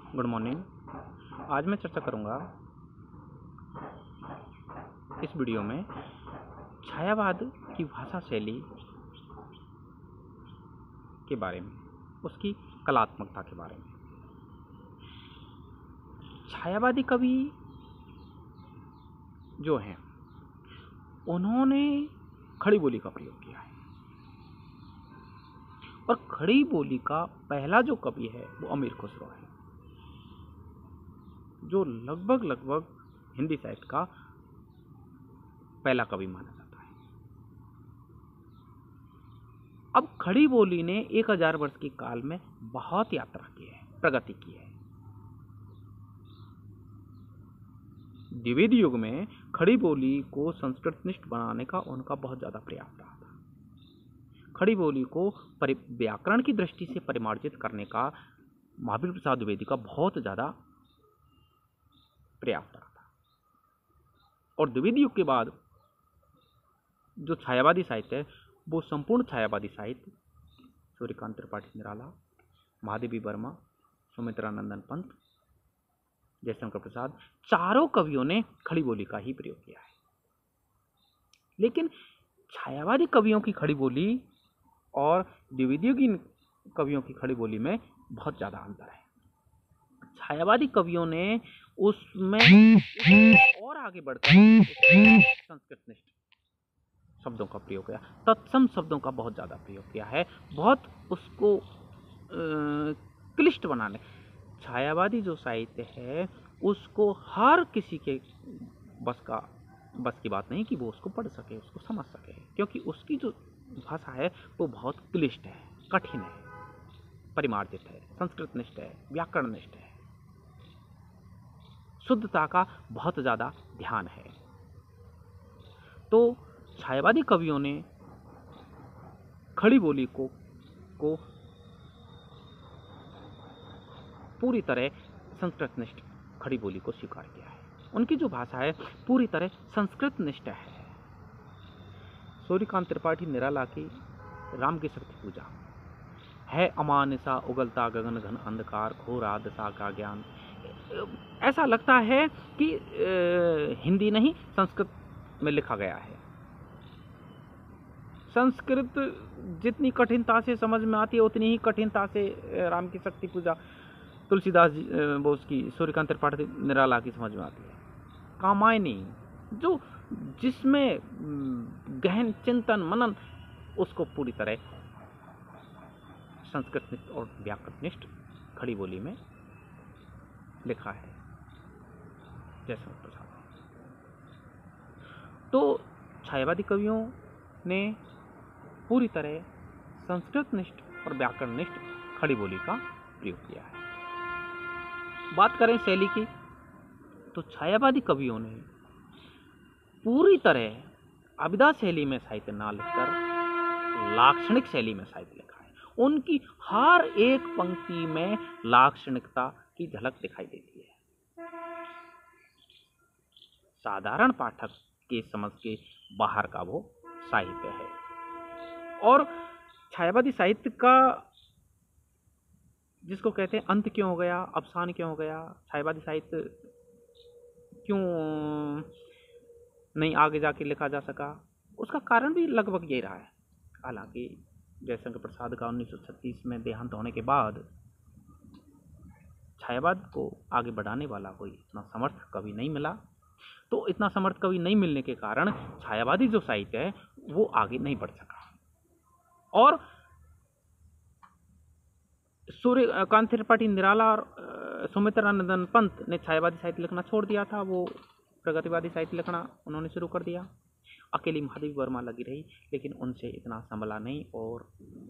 Good morning. आज मैं चर्चा करूंगा इस वीडियो में छायावाद की भाषा शैली के बारे में, उसकी कलात्मकता के बारे में। छायावादी कवि जो हैं उन्होंने खड़ी बोली का प्रयोग किया है और खड़ी बोली का पहला जो कवि है वो अमीर खुसरो है, जो लगभग हिंदी साहित्य का पहला कवि माना जाता है। अब खड़ी बोली ने 1000 वर्ष के काल में बहुत यात्रा की है, प्रगति की है। द्विवेदी युग में खड़ी बोली को संस्कृतनिष्ठ बनाने का उनका बहुत ज्यादा प्रयास रहा था। खड़ी बोली को व्याकरण की दृष्टि से परिमार्जित करने का महावीर प्रसाद द्विवेदी का बहुत ज्यादा प्रयास रहा था। और द्विवेदी युग के बाद जो छायावादी साहित्य है वो संपूर्ण छायावादी साहित्य सूर्यकांत त्रिपाठी निराला, महादेवी वर्मा, सुमित्रानंदन पंत, जयशंकर प्रसाद, चारों कवियों ने खड़ी बोली का ही प्रयोग किया है। लेकिन छायावादी कवियों की खड़ी बोली और द्विवेदी की कवियों की खड़ी बोली में बहुत ज्यादा अंतर है। छायावादी कवियों ने उसमें और आगे बढ़कर संस्कृतनिष्ठ शब्दों का प्रयोग किया, तत्सम शब्दों का बहुत ज्यादा प्रयोग किया है, बहुत उसको क्लिष्ट बनाने। छायावादी जो साहित्य है उसको हर किसी के बस की बात नहीं कि वो उसको पढ़ सके, उसको समझ सके, क्योंकि उसकी जो भाषा है वो बहुत क्लिष्ट है, कठिन है, परिमार्जित है, संस्कृतनिष्ठ है, व्याकरणनिष्ठ है, शुद्धता का बहुत ज्यादा ध्यान है। तो छायावादी कवियों ने खड़ी बोली को पूरी तरह संस्कृतनिष्ठ खड़ी बोली को स्वीकार किया है। उनकी जो भाषा है पूरी तरह संस्कृतनिष्ठ है। सूर्यकांत त्रिपाठी निराला की राम की शक्ति पूजा है, अमानिसा उगलता गगन घन अंधकार, घोर आदशा का ज्ञान। ऐसा लगता है कि हिंदी नहीं संस्कृत में लिखा गया है। संस्कृत जितनी कठिनता से समझ में आती है उतनी ही कठिनता से राम की शक्ति पूजा तुलसीदास जी बोस की, सूर्यकांत त्रिपाठी निराला की समझ में आती है। कामायनी जो जिसमें गहन चिंतन मनन, उसको पूरी तरह संस्कृतनिष्ठ और व्याकरणनिष्ठ खड़ी बोली में लिखा है जयशंकर प्रसाद। तो छायावादी कवियों ने पूरी तरह संस्कृतनिष्ठ और व्याकरणनिष्ठ खड़ी बोली का प्रयोग किया है। बात करें शैली की तो छायावादी कवियों ने पूरी तरह अभिधा शैली में साहित्य ना लिखकर लाक्षणिक शैली में साहित्य लिखा है। उनकी हर एक पंक्ति में लाक्षणिकता की झलक दिखाई देती है। साधारण पाठक के समझ के बाहर का वो साहित्य है। और छायावादी साहित्य का जिसको कहते हैं अंत क्यों हो गया, अवसान क्यों हो गया, छायावादी साहित्य क्यों नहीं आगे जाके लिखा जा सका, उसका कारण भी लगभग यही रहा है। हालांकि जयशंकर प्रसाद का 1936 में देहांत होने के बाद छायावाद को आगे बढ़ाने वाला कोई इतना समर्थ कवि नहीं मिला। तो इतना समर्थ कवि नहीं मिलने के कारण छायावादी जो साहित्य है वो आगे नहीं बढ़ सका। और सूर्यकांत त्रिपाठी निराला और सुमित्रानंदन पंत ने छायावादी साहित्य लिखना छोड़ दिया था, वो प्रगतिवादी साहित्य लिखना उन्होंने शुरू कर दिया। अकेली महादेवी वर्मा लगी रही, लेकिन उनसे इतना संभला नहीं और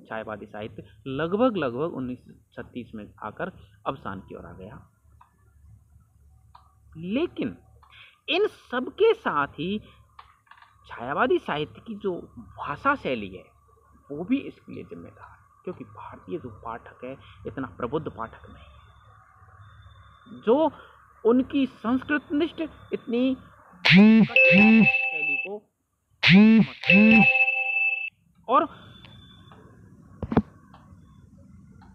छायावादी साहित्य लगभग 1936 में आकर अवसान की ओर आ गया। लेकिन इन सबके साथ ही छायावादी साहित्य की जो भाषा शैली है वो भी इसके लिए जिम्मेदार है, क्योंकि भारतीय जो पाठक है इतना प्रबुद्ध पाठक नहीं है, जो उनकी संस्कृतनिष्ठ इतनी शैली को और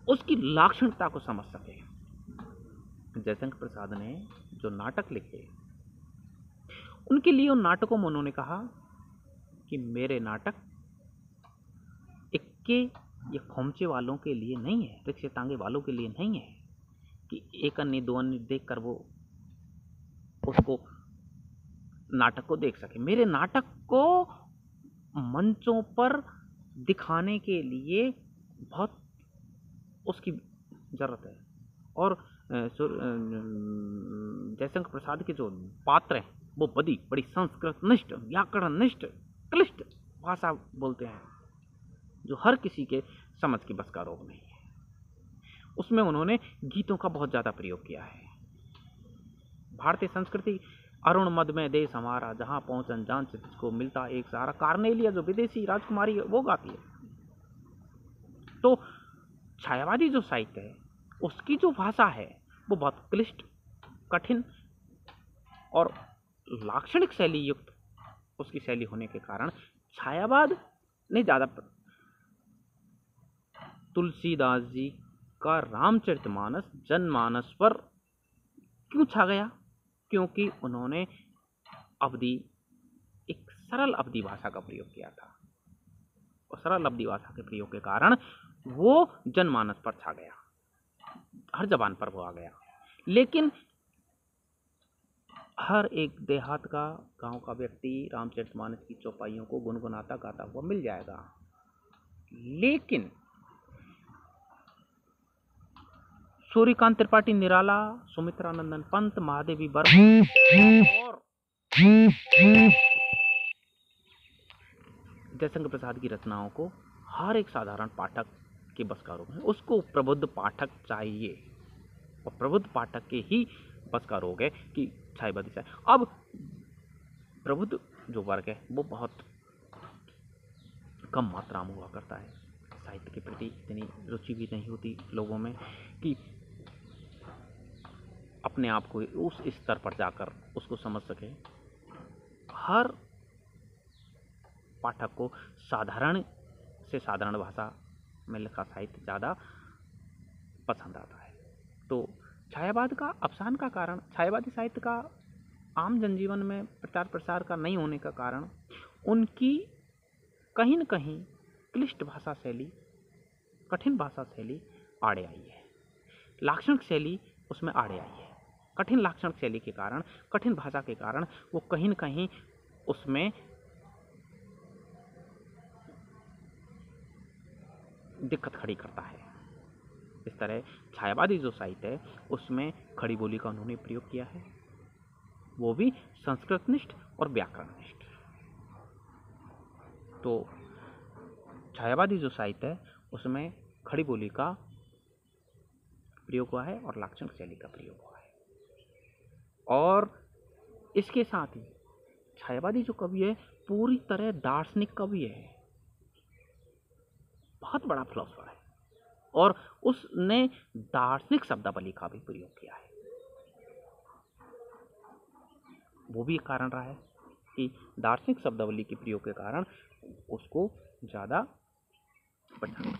उसकी लाक्षणिकता को समझ सके। जयशंकर प्रसाद ने जो नाटक लिखे, उनके लिए उन नाटकों में उन्होंने कहा कि मेरे नाटक इक्के या खोमचे वालों के लिए नहीं है, रिक्शे टांगे वालों के लिए नहीं है कि एक अन्य दो अन्य देख कर वो उसको नाटक को देख सके। मेरे नाटक को मंचों पर दिखाने के लिए बहुत उसकी जरूरत है। और जयशंकर प्रसाद के जो पात्र हैं वो बड़ी संस्कृत निष्ठ, व्याकरण निष्ठ, क्लिष्ट भाषा बोलते हैं जो हर किसी के समझ के बस का रोग नहीं है। उसमें उन्होंने गीतों का बहुत ज्यादा प्रयोग किया है। भारतीय संस्कृति अरुण मद में देश हमारा, जहां पहुंचन जान से तुझको मिलता एक सहारा, कार्नेलिया जो विदेशी राजकुमारी है वो गाती है। तो छायावादी जो साहित्य है उसकी जो भाषा है वो बहुत क्लिष्ट, कठिन और लाक्षणिक शैली युक्त उसकी शैली होने के कारण छायावाद ने ज्यादा। तुलसीदास जी का रामचरितमानस जनमानस पर क्यों छा गया? क्योंकि उन्होंने एक सरल अवधि भाषा का प्रयोग किया था और सरल अवधि भाषा के प्रयोग के कारण वो जनमानस पर छा गया, हर जबान पर वो आ गया। लेकिन हर एक देहात का, गांव का व्यक्ति रामचरितमानस की चौपाइयों को गुनगुनाता गाता हुआ मिल जाएगा। लेकिन सूर्यकांत त्रिपाठी निराला, सुमित्रा नंदन पंत, महादेवी वर्मा और जयशंकर प्रसाद की रचनाओं को हर एक साधारण पाठक के बस का रोग है। उसको प्रबुद्ध पाठक चाहिए और प्रबुद्ध पाठक के ही बस का रोग है कि छायावादी साहित्य। अब प्रबुद्ध जो वर्ग है वो बहुत कम मात्रा में हुआ करता है, साहित्य के प्रति इतनी रुचि भी नहीं होती लोगों में कि अपने आप को उस स्तर पर जाकर उसको समझ सके। हर पाठक को साधारण से साधारण भाषा में लिखा साहित्य ज़्यादा पसंद आता है। तो छायावाद का अवसान का कारण, छायावादी साहित्य का आम जनजीवन में प्रचार प्रसार का नहीं होने का कारण उनकी कहीं न कहीं क्लिष्ट भाषा शैली, कठिन भाषा शैली आड़े आई है। लाक्षणिक शैली उसमें आड़े आई है। कठिन लाक्षणिक शैली के कारण, कठिन भाषा के कारण वो कहीं न कहीं उसमें दिक्कत खड़ी करता है। इस तरह छायावादी जो साहित्य है उसमें खड़ी बोली का उन्होंने प्रयोग किया है, वो भी संस्कृतनिष्ठ और व्याकरणनिष्ठ। तो छायावादी जो साहित्य है उसमें खड़ी बोली का प्रयोग हुआ है और लाक्षणिक शैली का प्रयोग हुआ है। और इसके साथ ही छायावादी जो कवि है पूरी तरह दार्शनिक कवि है, बहुत बड़ा फिलोसफर है और उसने दार्शनिक शब्दावली का भी प्रयोग किया है। वो भी एक कारण रहा है कि दार्शनिक शब्दावली के प्रयोग के कारण उसको ज़्यादा पहचान